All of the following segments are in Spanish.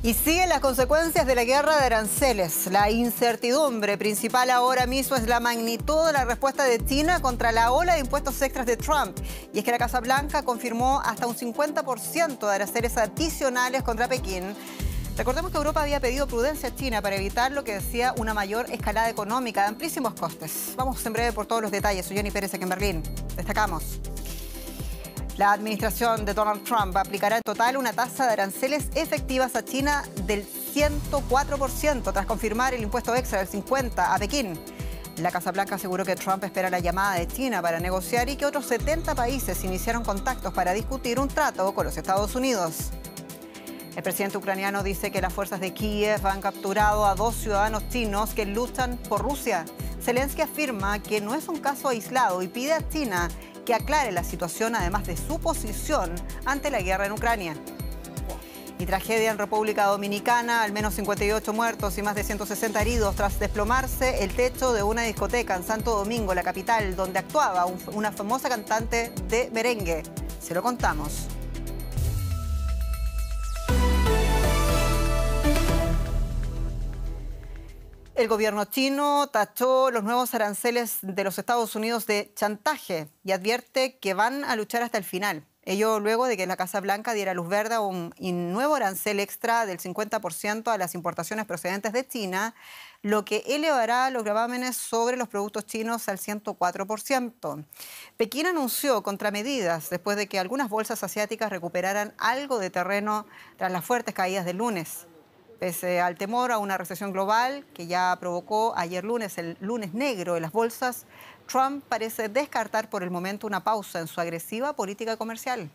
Y siguen las consecuencias de la guerra de aranceles. La incertidumbre principal ahora mismo es la magnitud de la respuesta de China contra la ola de impuestos extras de Trump. Y es que la Casa Blanca confirmó hasta un 50% de aranceles adicionales contra Pekín. Recordemos que Europa había pedido prudencia a China para evitar lo que decía una mayor escalada económica de amplísimos costes. Vamos en breve por todos los detalles. Soy Johnny Pérez aquí en Berlín. Destacamos. La administración de Donald Trump aplicará en total una tasa de aranceles efectivas a China del 104% tras confirmar el impuesto extra del 50% a Pekín. La Casa Blanca aseguró que Trump espera la llamada de China para negociar y que otros 70 países iniciaron contactos para discutir un trato con los Estados Unidos. El presidente ucraniano dice que las fuerzas de Kiev han capturado a 2 ciudadanos chinos que luchan por Rusia. Zelensky afirma que no es un caso aislado y pide a China que aclare la situación, además de su posición ante la guerra en Ucrania. Y tragedia en República Dominicana, al menos 58 muertos y más de 160 heridos tras desplomarse el techo de una discoteca en Santo Domingo, la capital, donde actuaba una famosa cantante de merengue. Se lo contamos. El gobierno chino tachó los nuevos aranceles de los Estados Unidos de chantaje y advierte que van a luchar hasta el final. Ello luego de que la Casa Blanca diera luz verde a un nuevo arancel extra del 50% a las importaciones procedentes de China, lo que elevará los gravámenes sobre los productos chinos al 104%. Pekín anunció contramedidas después de que algunas bolsas asiáticas recuperaran algo de terreno tras las fuertes caídas del lunes. Pese al temor a una recesión global que ya provocó ayer lunes el lunes negro de las bolsas, Trump parece descartar por el momento una pausa en su agresiva política comercial.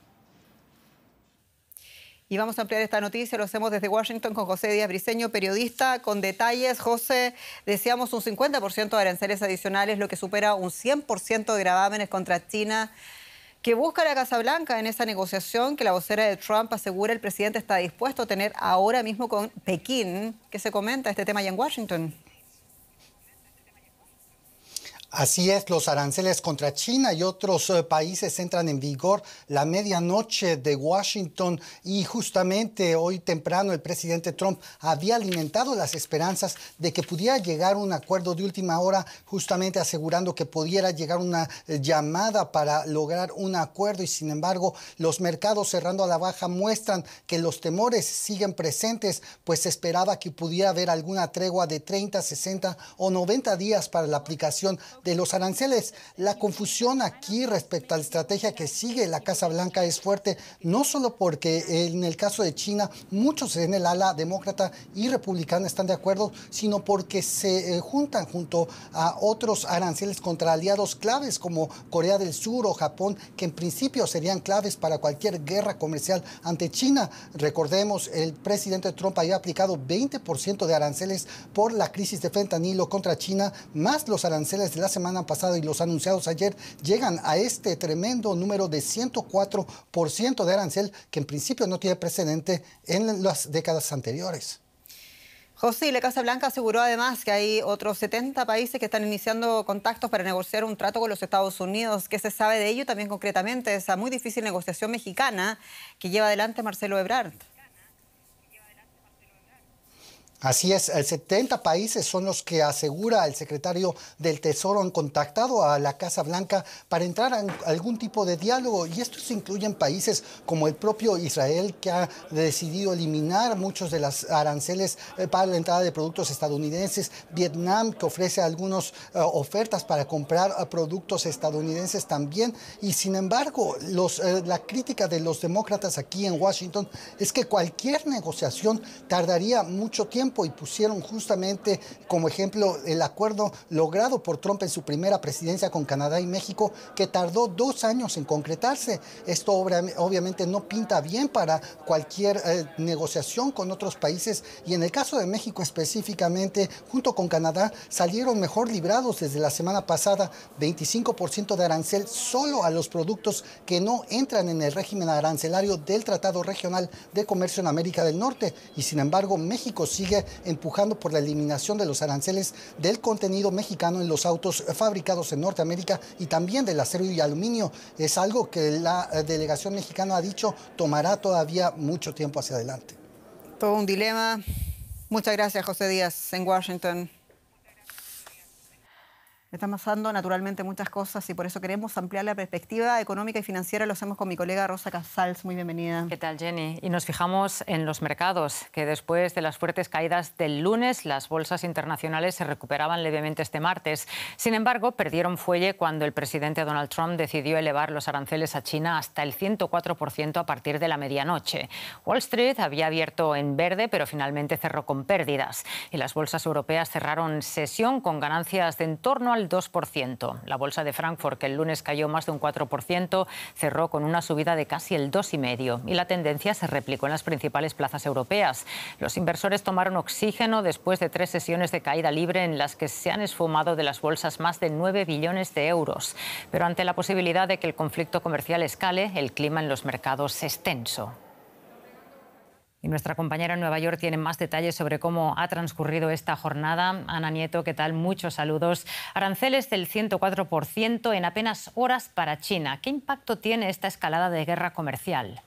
Y vamos a ampliar esta noticia, lo hacemos desde Washington con José Díaz Briceño, periodista, con detalles. José, decíamos un 50% de aranceles adicionales, lo que supera un 100% de gravámenes contra China. ¿Qué busca la Casa Blanca en esa negociación que la vocera de Trump asegura el presidente está dispuesto a tener ahora mismo con Pekín? ¿Qué se comenta este tema allá en Washington? Así es, los aranceles contra China y otros países entran en vigor la medianoche de Washington y justamente hoy temprano el presidente Trump había alimentado las esperanzas de que pudiera llegar un acuerdo de última hora, justamente asegurando que pudiera llegar una llamada para lograr un acuerdo y sin embargo los mercados cerrando a la baja muestran que los temores siguen presentes, pues se esperaba que pudiera haber alguna tregua de 30, 60 o 90 días para la aplicación de los aranceles. La confusión aquí respecto a la estrategia que sigue la Casa Blanca es fuerte, no solo porque en el caso de China muchos en el ala demócrata y republicana están de acuerdo, sino porque se juntan junto a otros aranceles contra aliados claves como Corea del Sur o Japón, que en principio serían claves para cualquier guerra comercial ante China. Recordemos, el presidente Trump había aplicado 20% de aranceles por la crisis de fentanilo contra China, más los aranceles de la semana pasada y los anunciados ayer, llegan a este tremendo número de 104% de arancel que en principio no tiene precedente en las décadas anteriores. José, la Casa Blanca aseguró además que hay otros 70 países que están iniciando contactos para negociar un trato con los Estados Unidos. ¿Qué se sabe de ello? También concretamente esa muy difícil negociación mexicana que lleva adelante Marcelo Ebrard. Así es, 70 países son los que asegura el secretario del Tesoro han contactado a la Casa Blanca para entrar en algún tipo de diálogo y estos incluyen países como el propio Israel, que ha decidido eliminar muchos de los aranceles para la entrada de productos estadounidenses, Vietnam, que ofrece algunas ofertas para comprar productos estadounidenses también, y sin embargo la crítica de los demócratas aquí en Washington es que cualquier negociación tardaría mucho tiempo y pusieron justamente como ejemplo el acuerdo logrado por Trump en su primera presidencia con Canadá y México, que tardó 2 años en concretarse. Esto obviamente no pinta bien para cualquier negociación con otros países y en el caso de México específicamente, junto con Canadá, salieron mejor librados desde la semana pasada, 25% de arancel solo a los productos que no entran en el régimen arancelario del Tratado Regional de Comercio en América del Norte y sin embargo México sigue empujando por la eliminación de los aranceles del contenido mexicano en los autos fabricados en Norteamérica y también del acero y aluminio. Es algo que la delegación mexicana ha dicho tomará todavía mucho tiempo hacia adelante. Todo un dilema. Muchas gracias, José Díaz, en Washington. Están pasando naturalmente muchas cosas y por eso queremos ampliar la perspectiva económica y financiera. Lo hacemos con mi colega Rosa Casals. Muy bienvenida. ¿Qué tal, Jenny? Y nos fijamos en los mercados, que después de las fuertes caídas del lunes, las bolsas internacionales se recuperaban levemente este martes. Sin embargo, perdieron fuelle cuando el presidente Donald Trump decidió elevar los aranceles a China hasta el 104% a partir de la medianoche. Wall Street había abierto en verde, pero finalmente cerró con pérdidas. Y las bolsas europeas cerraron sesión con ganancias de en torno al 2%. La bolsa de Frankfurt, que el lunes cayó más de un 4%, cerró con una subida de casi el 2,5%. Y la tendencia se replicó en las principales plazas europeas. Los inversores tomaron oxígeno después de 3 sesiones de caída libre en las que se han esfumado de las bolsas más de 9 billones de euros. Pero ante la posibilidad de que el conflicto comercial escale, el clima en los mercados es tenso. Y nuestra compañera en Nueva York tiene más detalles sobre cómo ha transcurrido esta jornada. Ana Nieto, ¿qué tal? Muchos saludos. Aranceles del 104% en apenas horas para China. ¿Qué impacto tiene esta escalada de guerra comercial?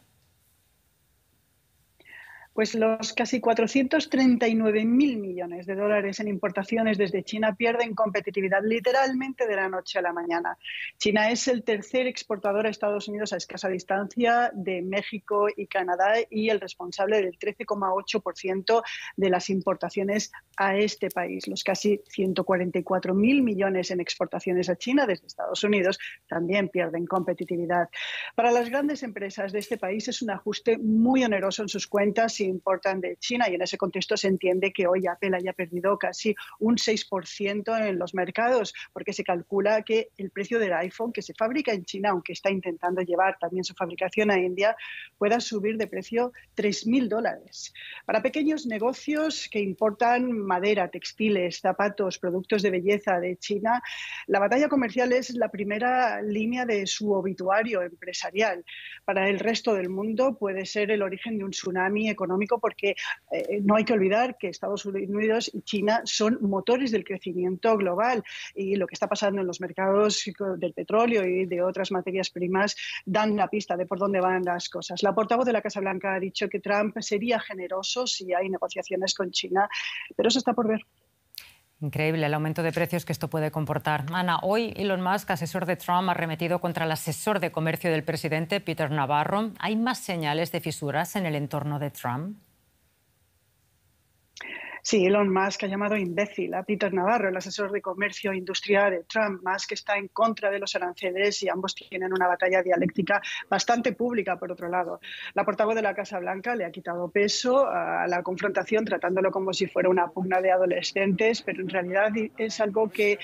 Pues los casi 439.000 millones de dólares en importaciones desde China pierden competitividad literalmente de la noche a la mañana. China es el tercer exportador a Estados Unidos a escasa distancia de México y Canadá y el responsable del 13,8% de las importaciones a este país. Los casi 144.000 millones en exportaciones a China desde Estados Unidos también pierden competitividad. Para las grandes empresas de este país es un ajuste muy oneroso en sus cuentas si importan de China, y en ese contexto se entiende que hoy Apple haya perdido casi un 6% en los mercados, porque se calcula que el precio del iPhone, que se fabrica en China, aunque está intentando llevar también su fabricación a India, pueda subir de precio $3.000. Para pequeños negocios que importan madera, textiles, zapatos, productos de belleza de China, la batalla comercial es la primera línea de su obituario empresarial. Para el resto del mundo puede ser el origen de un tsunami económico, porque no hay que olvidar que Estados Unidos y China son motores del crecimiento global, y lo que está pasando en los mercados del petróleo y de otras materias primas dan la pista de por dónde van las cosas. La portavoz de la Casa Blanca ha dicho que Trump sería generoso si hay negociaciones con China, pero eso está por ver. Increíble el aumento de precios que esto puede comportar. Ana, hoy Elon Musk, asesor de Trump, ha arremetido contra el asesor de comercio del presidente, Peter Navarro. ¿Hay más señales de fisuras en el entorno de Trump? Sí, Elon Musk ha llamado imbécil a Peter Navarro, el asesor de comercio industrial de Trump. Musk está en contra de los aranceles y ambos tienen una batalla dialéctica bastante pública, por otro lado. La portavoz de la Casa Blanca le ha quitado peso a la confrontación, tratándolo como si fuera una pugna de adolescentes, pero en realidad es algo que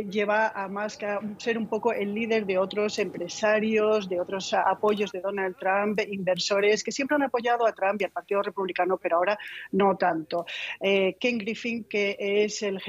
lleva a Musk a ser un poco el líder de otros empresarios, de otros apoyos de Donald Trump, inversores que siempre han apoyado a Trump y al Partido Republicano, pero ahora no tanto. Ken Griffin, que es el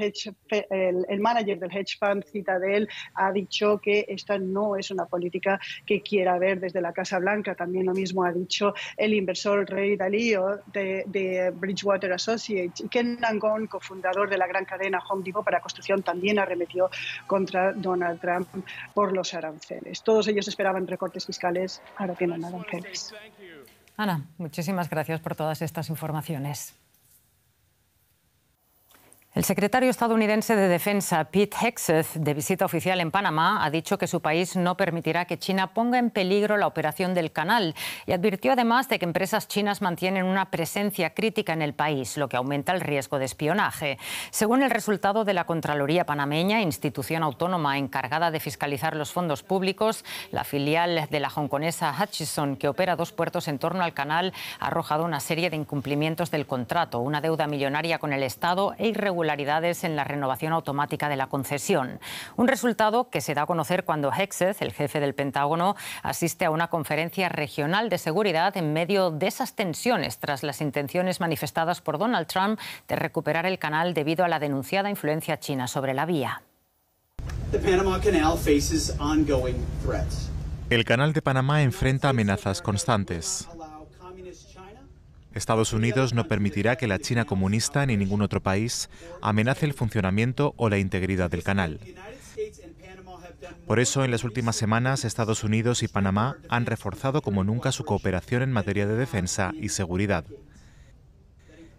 manager del hedge fund Citadel, ha dicho que esta no es una política que quiera ver desde la Casa Blanca. También lo mismo ha dicho el inversor Ray Dalio de Bridgewater Associates. Y Ken Langone, cofundador de la gran cadena Home Depot para construcción, también arremetió contra Donald Trump por los aranceles. Todos ellos esperaban recortes fiscales, ahora tienen aranceles. Ana, muchísimas gracias por todas estas informaciones. El secretario estadounidense de Defensa, Pete Hegseth, de visita oficial en Panamá, ha dicho que su país no permitirá que China ponga en peligro la operación del canal y advirtió además de que empresas chinas mantienen una presencia crítica en el país, lo que aumenta el riesgo de espionaje. Según el resultado de la Contraloría panameña, institución autónoma encargada de fiscalizar los fondos públicos, la filial de la hongkonesa Hutchison, que opera 2 puertos en torno al canal, ha arrojado una serie de incumplimientos del contrato, una deuda millonaria con el Estado e irregularidades en la renovación automática de la concesión. Un resultado que se da a conocer cuando Hegseth, el jefe del Pentágono, asiste a una conferencia regional de seguridad en medio de esas tensiones tras las intenciones manifestadas por Donald Trump de recuperar el canal debido a la denunciada influencia china sobre la vía. El canal de Panamá enfrenta amenazas constantes. Estados Unidos no permitirá que la China comunista ni ningún otro país amenace el funcionamiento o la integridad del canal. Por eso, en las últimas semanas, Estados Unidos y Panamá han reforzado como nunca su cooperación en materia de defensa y seguridad.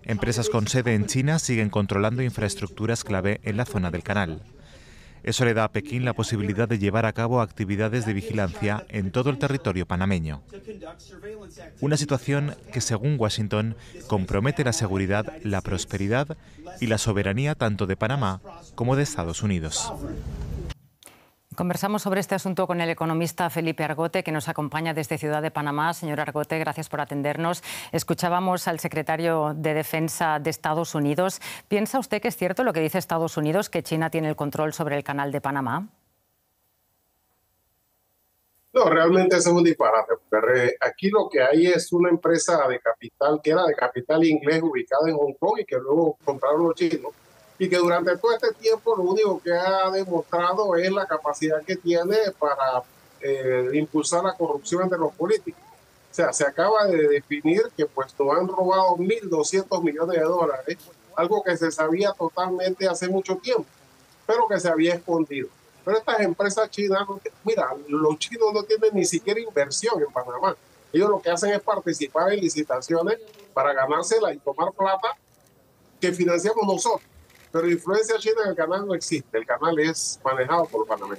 Empresas con sede en China siguen controlando infraestructuras clave en la zona del canal. Eso le da a Pekín la posibilidad de llevar a cabo actividades de vigilancia en todo el territorio panameño. Una situación que, según Washington, compromete la seguridad, la prosperidad y la soberanía tanto de Panamá como de Estados Unidos. Conversamos sobre este asunto con el economista Felipe Argote, que nos acompaña desde Ciudad de Panamá. Señor Argote, gracias por atendernos. Escuchábamos al secretario de Defensa de Estados Unidos. ¿Piensa usted que es cierto lo que dice Estados Unidos, que China tiene el control sobre el canal de Panamá? No, realmente eso es un disparate. Aquí lo que hay es una empresa de capital, que era de capital inglés, ubicada en Hong Kong y que luego compraron los chinos. Y que durante todo este tiempo lo único que ha demostrado es la capacidad que tiene para impulsar la corrupción entre los políticos. O sea, se acaba de definir que pues nos han robado 1.200 millones de dólares, algo que se sabía totalmente hace mucho tiempo, pero que se había escondido. Pero estas empresas chinas, mira, los chinos no tienen ni siquiera inversión en Panamá. Ellos lo que hacen es participar en licitaciones para ganársela y tomar plata que financiamos nosotros. Pero influencia china en el canal no existe. El canal es manejado por Panamá.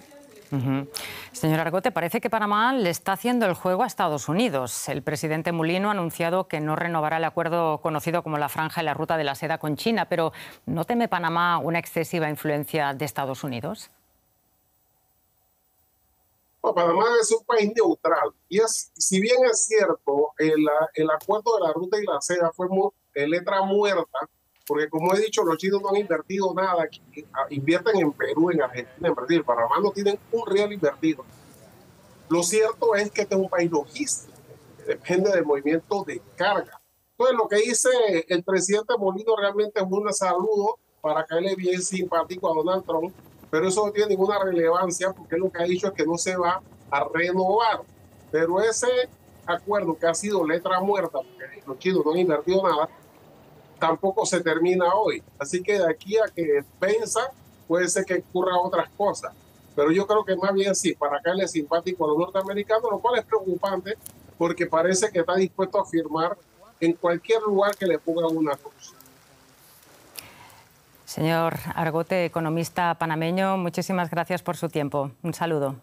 Señor Argote, parece que Panamá le está haciendo el juego a Estados Unidos. El presidente Mulino ha anunciado que no renovará el acuerdo conocido como la Franja y la Ruta de la Seda con China, pero ¿no teme Panamá una excesiva influencia de Estados Unidos? Bueno, Panamá es un país neutral. Y si bien es cierto, el acuerdo de la Ruta y la Seda fue letra muerta, porque como he dicho, los chinos no han invertido nada aquí. Invierten en Perú, en Argentina, en Brasil. Panamá no tienen un real invertido. Lo cierto es que este es un país logístico, que depende del movimiento de carga. Entonces, lo que dice el presidente Molino realmente es un saludo para caerle bien simpático a Donald Trump, pero eso no tiene ninguna relevancia porque lo que ha dicho es que no se va a renovar. Pero ese acuerdo que ha sido letra muerta, porque los chinos no han invertido nada, tampoco se termina hoy. Así que de aquí a que venza, puede ser que ocurra otras cosas. Pero yo creo que más bien sí, para caerle simpático a los norteamericanos, lo cual es preocupante porque parece que está dispuesto a firmar en cualquier lugar que le pongan una cruz. Señor Argote, economista panameño, muchísimas gracias por su tiempo. Un saludo.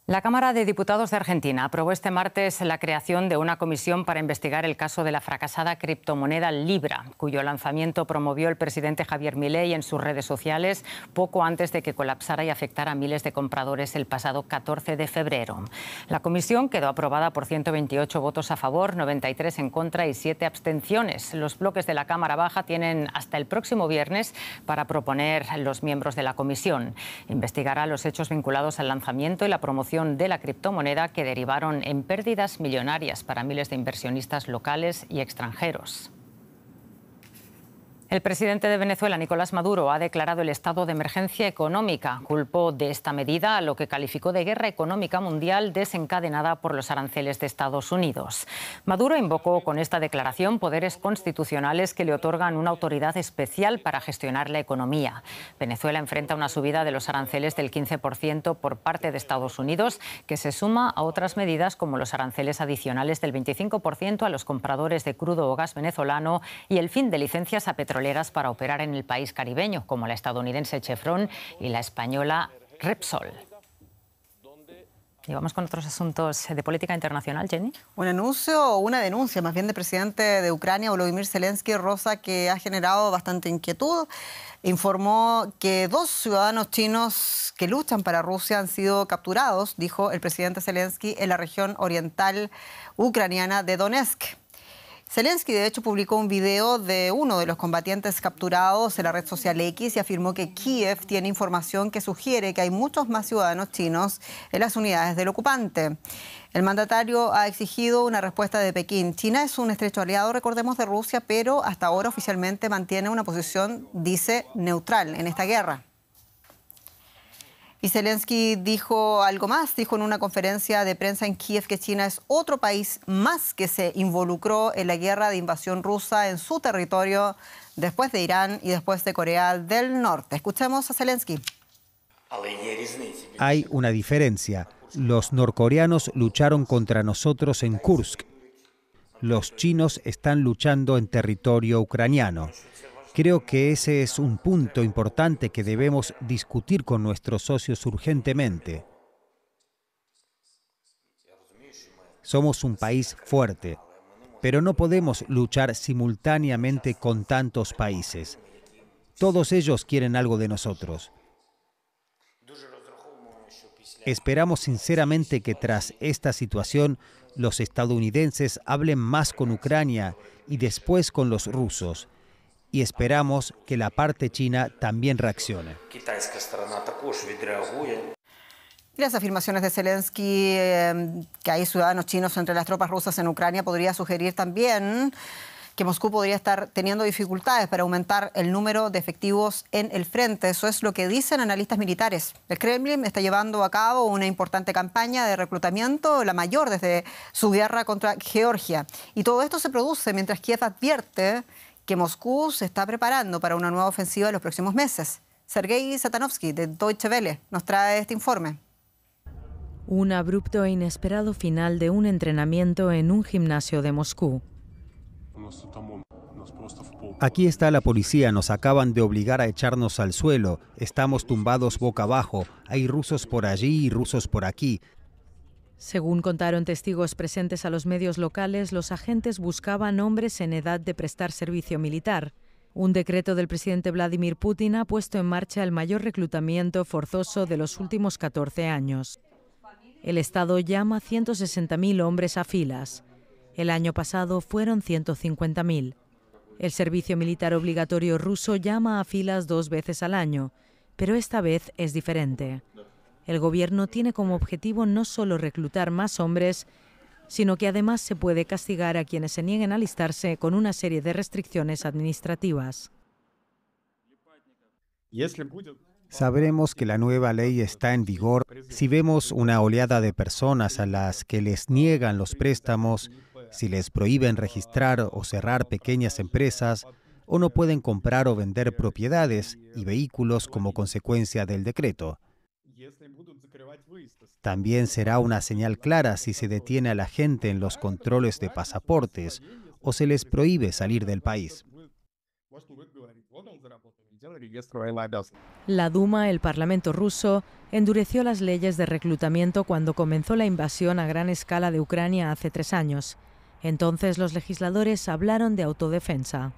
La Cámara de Diputados de Argentina aprobó este martes la creación de una comisión para investigar el caso de la fracasada criptomoneda Libra, cuyo lanzamiento promovió el presidente Javier Milei en sus redes sociales poco antes de que colapsara y afectara a miles de compradores el pasado 14 de febrero. La comisión quedó aprobada por 128 votos a favor, 93 en contra y 7 abstenciones. Los bloques de la Cámara Baja tienen hasta el próximo viernes para proponer los miembros de la comisión. Investigará los hechos vinculados al lanzamiento y la promoción de la criptomoneda que derivaron en pérdidas millonarias para miles de inversionistas locales y extranjeros. El presidente de Venezuela, Nicolás Maduro, ha declarado el estado de emergencia económica. Culpó de esta medida a lo que calificó de guerra económica mundial desencadenada por los aranceles de Estados Unidos. Maduro invocó con esta declaración poderes constitucionales que le otorgan una autoridad especial para gestionar la economía. Venezuela enfrenta una subida de los aranceles del 15% por parte de Estados Unidos, que se suma a otras medidas como los aranceles adicionales del 25% a los compradores de crudo o gas venezolano y el fin de licencias a petroleras para operar en el país caribeño, como la estadounidense Chevron y la española Repsol. Y vamos con otros asuntos de política internacional, Jenny. Un anuncio o una denuncia, más bien, del presidente de Ucrania, Volodymyr Zelensky, Rosa, que ha generado bastante inquietud. Informó que 2 ciudadanos chinos que luchan para Rusia han sido capturados, dijo el presidente Zelensky, en la región oriental ucraniana de Donetsk. Zelensky, de hecho, publicó un video de uno de los combatientes capturados en la red social X y afirmó que Kiev tiene información que sugiere que hay muchos más ciudadanos chinos en las unidades del ocupante. El mandatario ha exigido una respuesta de Pekín. China es un estrecho aliado, recordemos, de Rusia, pero hasta ahora oficialmente mantiene una posición, dice, neutral en esta guerra. Y Zelensky dijo algo más, dijo en una conferencia de prensa en Kiev que China es otro país más que se involucró en la guerra de invasión rusa en su territorio después de Irán y después de Corea del Norte. Escuchemos a Zelensky. Hay una diferencia. Los norcoreanos lucharon contra nosotros en Kursk. Los chinos están luchando en territorio ucraniano. Creo que ese es un punto importante que debemos discutir con nuestros socios urgentemente. Somos un país fuerte, pero no podemos luchar simultáneamente con tantos países. Todos ellos quieren algo de nosotros. Esperamos sinceramente que tras esta situación los estadounidenses hablen más con Ucrania y después con los rusos. Y esperamos que la parte china también reaccione. Las afirmaciones de Zelensky, que hay ciudadanos chinos entre las tropas rusas en Ucrania, podría sugerir también que Moscú podría estar teniendo dificultades para aumentar el número de efectivos en el frente. Eso es lo que dicen analistas militares. El Kremlin está llevando a cabo una importante campaña de reclutamiento, la mayor desde su guerra contra Georgia. Y todo esto se produce mientras Kiev advierte que Moscú se está preparando para una nueva ofensiva en los próximos meses. Sergei Satanovsky, de Deutsche Welle, nos trae este informe. Un abrupto e inesperado final de un entrenamiento en un gimnasio de Moscú. Aquí está la policía, nos acaban de obligar a echarnos al suelo. Estamos tumbados boca abajo. Hay rusos por allí y rusos por aquí. Según contaron testigos presentes a los medios locales, los agentes buscaban hombres en edad de prestar servicio militar. Un decreto del presidente Vladimir Putin ha puesto en marcha el mayor reclutamiento forzoso de los últimos 14 años. El Estado llama 160.000 hombres a filas. El año pasado fueron 150.000. El servicio militar obligatorio ruso llama a filas 2 veces al año, pero esta vez es diferente. El gobierno tiene como objetivo no solo reclutar más hombres, sino que además se puede castigar a quienes se nieguen a alistarse con una serie de restricciones administrativas. Sabremos que la nueva ley está en vigor si vemos una oleada de personas a las que les niegan los préstamos, si les prohíben registrar o cerrar pequeñas empresas, o no pueden comprar o vender propiedades y vehículos como consecuencia del decreto. También será una señal clara si se detiene a la gente en los controles de pasaportes o se les prohíbe salir del país. La Duma, el Parlamento ruso, endureció las leyes de reclutamiento cuando comenzó la invasión a gran escala de Ucrania hace 3 años. Entonces los legisladores hablaron de autodefensa.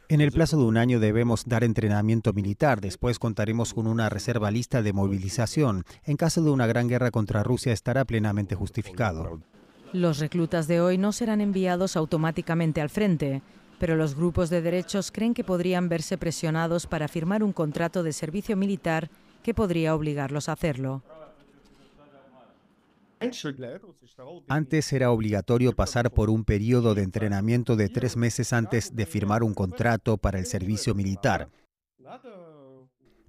En el plazo de un año debemos dar entrenamiento militar. Después contaremos con una reserva lista de movilización. En caso de una gran guerra contra Rusia estará plenamente justificado. Los reclutas de hoy no serán enviados automáticamente al frente, pero los grupos de derechos creen que podrían verse presionados para firmar un contrato de servicio militar que podría obligarlos a hacerlo. Antes era obligatorio pasar por un periodo de entrenamiento de 3 meses antes de firmar un contrato para el servicio militar.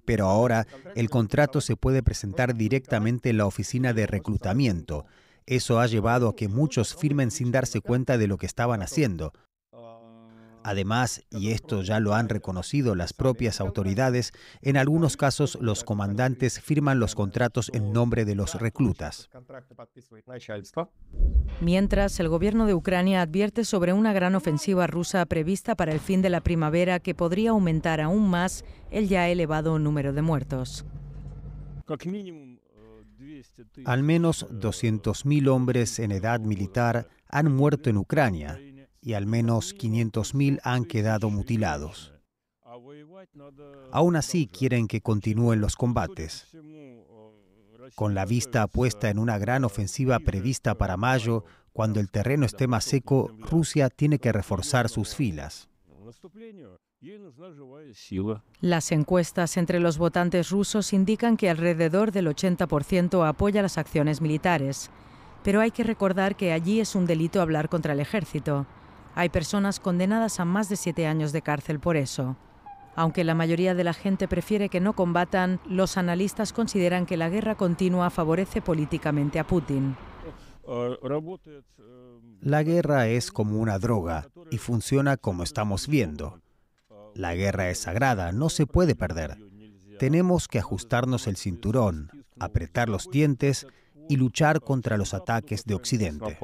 Pero ahora el contrato se puede presentar directamente en la oficina de reclutamiento. Eso ha llevado a que muchos firmen sin darse cuenta de lo que estaban haciendo. Además, y esto ya lo han reconocido las propias autoridades, en algunos casos los comandantes firman los contratos en nombre de los reclutas. Mientras, el gobierno de Ucrania advierte sobre una gran ofensiva rusa prevista para el fin de la primavera que podría aumentar aún más el ya elevado número de muertos. Al menos 200.000 hombres en edad militar han muerto en Ucrania y al menos 500.000 han quedado mutilados. Aún así quieren que continúen los combates. Con la vista puesta en una gran ofensiva prevista para mayo, cuando el terreno esté más seco, Rusia tiene que reforzar sus filas. Las encuestas entre los votantes rusos indican que alrededor del 80% apoya las acciones militares. Pero hay que recordar que allí es un delito hablar contra el ejército. Hay personas condenadas a más de 7 años de cárcel por eso. Aunque la mayoría de la gente prefiere que no combatan, los analistas consideran que la guerra continua favorece políticamente a Putin. La guerra es como una droga y funciona como estamos viendo. La guerra es sagrada, no se puede perder. Tenemos que ajustarnos el cinturón, apretar los dientes y luchar contra los ataques de Occidente.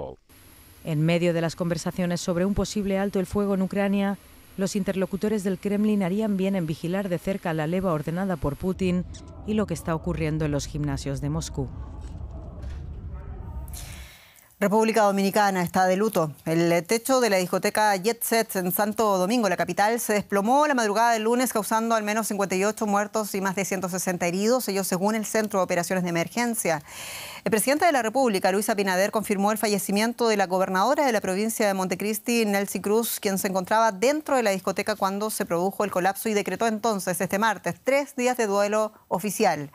En medio de las conversaciones sobre un posible alto el fuego en Ucrania, los interlocutores del Kremlin harían bien en vigilar de cerca la leva ordenada por Putin y lo que está ocurriendo en los gimnasios de Moscú. República Dominicana está de luto. El techo de la discoteca Jet Set en Santo Domingo, la capital, se desplomó la madrugada del lunes, causando al menos 58 muertos y más de 160 heridos, ellos según el Centro de Operaciones de Emergencia. El presidente de la República, Luis Abinader, confirmó el fallecimiento de la gobernadora de la provincia de Montecristi, Nelcy Cruz, quien se encontraba dentro de la discoteca cuando se produjo el colapso y decretó entonces este martes 3 días de duelo oficial.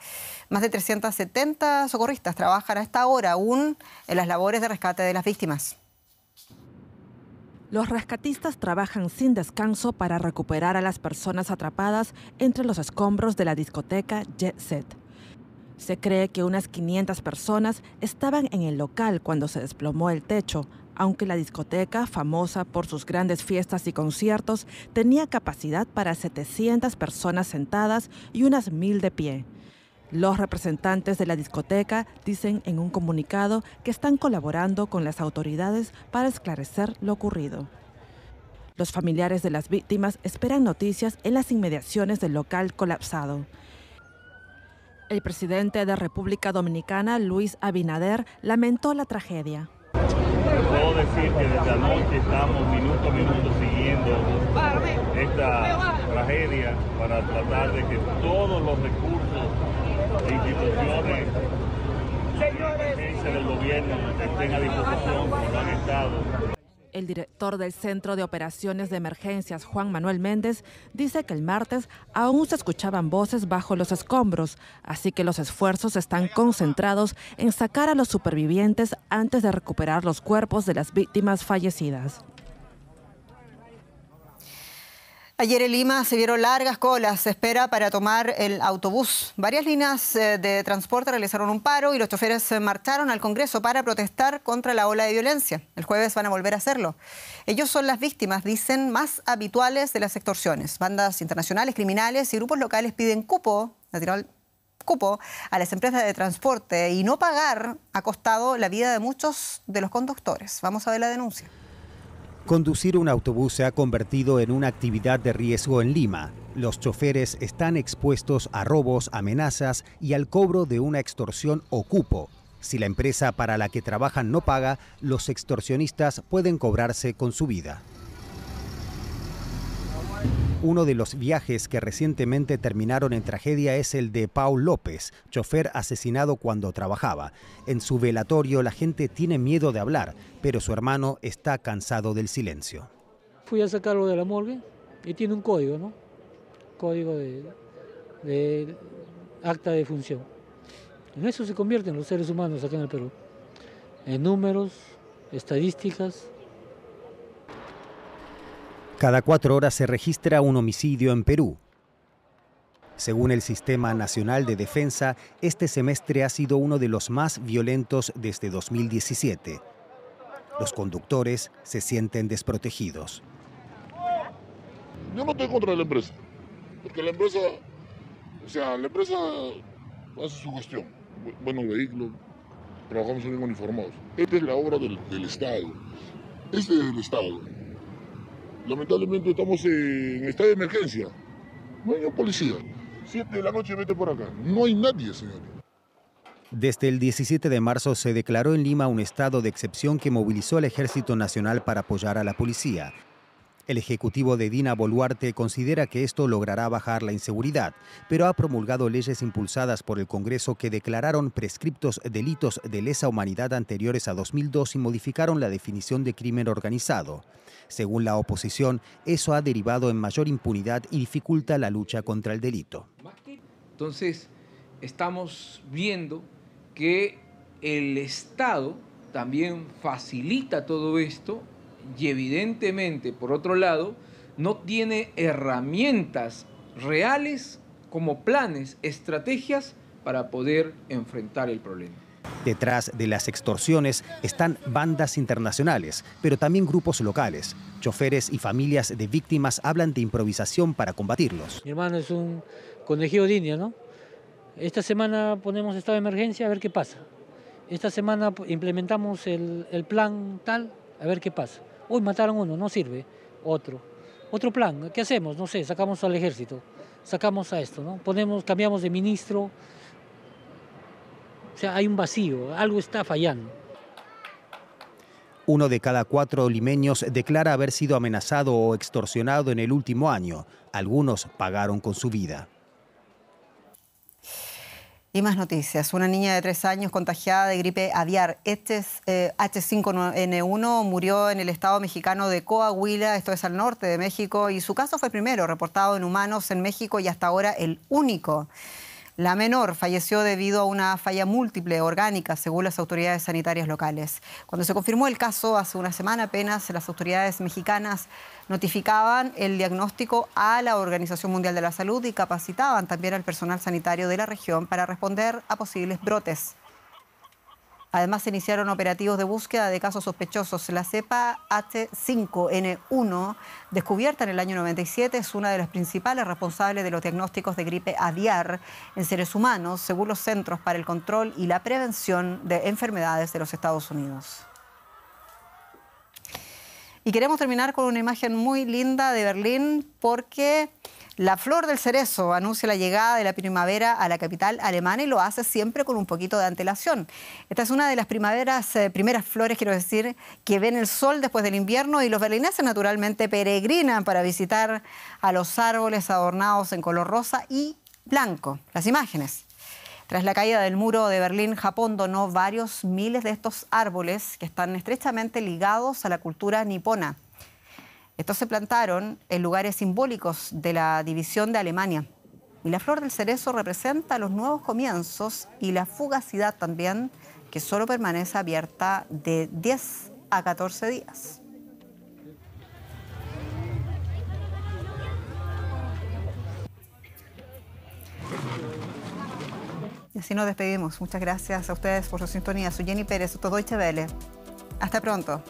Más de 370 socorristas trabajan a esta hora aún en las labores de rescate de las víctimas. Los rescatistas trabajan sin descanso para recuperar a las personas atrapadas entre los escombros de la discoteca Jet Set. Se cree que unas 500 personas estaban en el local cuando se desplomó el techo, aunque la discoteca, famosa por sus grandes fiestas y conciertos, tenía capacidad para 700 personas sentadas y unas 1000 de pie. Los representantes de la discoteca dicen en un comunicado que están colaborando con las autoridades para esclarecer lo ocurrido. Los familiares de las víctimas esperan noticias en las inmediaciones del local colapsado. El presidente de República Dominicana, Luis Abinader, lamentó la tragedia. Puedo decir que desde anoche estamos minuto a minuto siguiendo esta tragedia para tratar de que todos los recursos e instituciones de emergencia del gobierno estén a disposición como lo han estado. El director del Centro de Operaciones de Emergencias, Juan Manuel Méndez, dice que el martes aún se escuchaban voces bajo los escombros, así que los esfuerzos están concentrados en sacar a los supervivientes antes de recuperar los cuerpos de las víctimas fallecidas. Ayer en Lima se vieron largas colas, se espera para tomar el autobús. Varias líneas de transporte realizaron un paro y los choferes marcharon al Congreso para protestar contra la ola de violencia. El jueves van a volver a hacerlo. Ellos son las víctimas, dicen, más habituales de las extorsiones. Bandas internacionales, criminales y grupos locales piden cupo a las empresas de transporte y no pagar ha costado la vida de muchos de los conductores. Vamos a ver la denuncia. Conducir un autobús se ha convertido en una actividad de riesgo en Lima. Los choferes están expuestos a robos, amenazas y al cobro de una extorsión o cupo. Si la empresa para la que trabajan no paga, los extorsionistas pueden cobrarse con su vida. Uno de los viajes que recientemente terminaron en tragedia es el de Paul López, chofer asesinado cuando trabajaba. En su velatorio la gente tiene miedo de hablar, pero su hermano está cansado del silencio. Fui a sacarlo de la morgue y tiene un código, ¿no? Código de acta de función. En eso se convierten los seres humanos acá en el Perú. En números, estadísticas. Cada 4 horas se registra un homicidio en Perú. Según el Sistema Nacional de Defensa, este semestre ha sido uno de los más violentos desde 2017. Los conductores se sienten desprotegidos. Yo no estoy contra la empresa, porque la empresa hace su gestión. Buenos vehículos, trabajamos bien uniformados. Esta es la obra del Estado. Este es el Estado. Lamentablemente estamos en estado de emergencia. No hay un policía. 7 de la noche, vete por acá. No hay nadie, señor. Desde el 17 de marzo se declaró en Lima un estado de excepción que movilizó al Ejército Nacional para apoyar a la policía. El ejecutivo de Dina Boluarte considera que esto logrará bajar la inseguridad, pero ha promulgado leyes impulsadas por el Congreso que declararon prescriptos delitos de lesa humanidad anteriores a 2002 y modificaron la definición de crimen organizado. Según la oposición, eso ha derivado en mayor impunidad y dificulta la lucha contra el delito. Entonces, estamos viendo que el Estado también facilita todo esto y evidentemente, por otro lado, no tiene herramientas reales como planes, estrategias para poder enfrentar el problema. Detrás de las extorsiones están bandas internacionales, pero también grupos locales. Choferes y familias de víctimas hablan de improvisación para combatirlos. Mi hermano es un conejillo de India, ¿no? Esta semana ponemos estado de emergencia a ver qué pasa. Esta semana implementamos el plan tal, a ver qué pasa. Hoy mataron uno, no sirve. Otro plan, ¿qué hacemos? No sé, sacamos al ejército, sacamos a esto, ¿no? Cambiamos de ministro. O sea, hay un vacío, algo está fallando. 1 de cada 4 limeños declara haber sido amenazado o extorsionado en el último año. Algunos pagaron con su vida. Y más noticias. Una niña de 3 años contagiada de gripe aviar H5N1 murió en el estado mexicano de Coahuila, esto es al norte de México, y su caso fue primero reportado en humanos en México y hasta ahora el único. La menor falleció debido a una falla múltiple orgánica, según las autoridades sanitarias locales. Cuando se confirmó el caso hace una semana apenas, las autoridades mexicanas notificaban el diagnóstico a la Organización Mundial de la Salud y capacitaban también al personal sanitario de la región para responder a posibles brotes. Además, se iniciaron operativos de búsqueda de casos sospechosos. La cepa H5N1, descubierta en el año 97, es una de las principales responsables de los diagnósticos de gripe aviar en seres humanos, según los Centros para el Control y la Prevención de Enfermedades de los Estados Unidos. Y queremos terminar con una imagen muy linda de Berlín, porque la flor del cerezo anuncia la llegada de la primavera a la capital alemana y lo hace siempre con un poquito de antelación. Esta es una de las primeras flores, quiero decir, que ven el sol después del invierno, y los berlineses naturalmente peregrinan para visitar a los árboles adornados en color rosa y blanco. Las imágenes. Tras la caída del muro de Berlín, Japón donó varios miles de estos árboles que están estrechamente ligados a la cultura nipona. Estos se plantaron en lugares simbólicos de la división de Alemania. Y la flor del cerezo representa los nuevos comienzos y la fugacidad también, que solo permanece abierta de 10 a 14 días. Y así nos despedimos. Muchas gracias a ustedes por su sintonía. Soy Jenny Pérez, Deutsche Welle. Hasta pronto.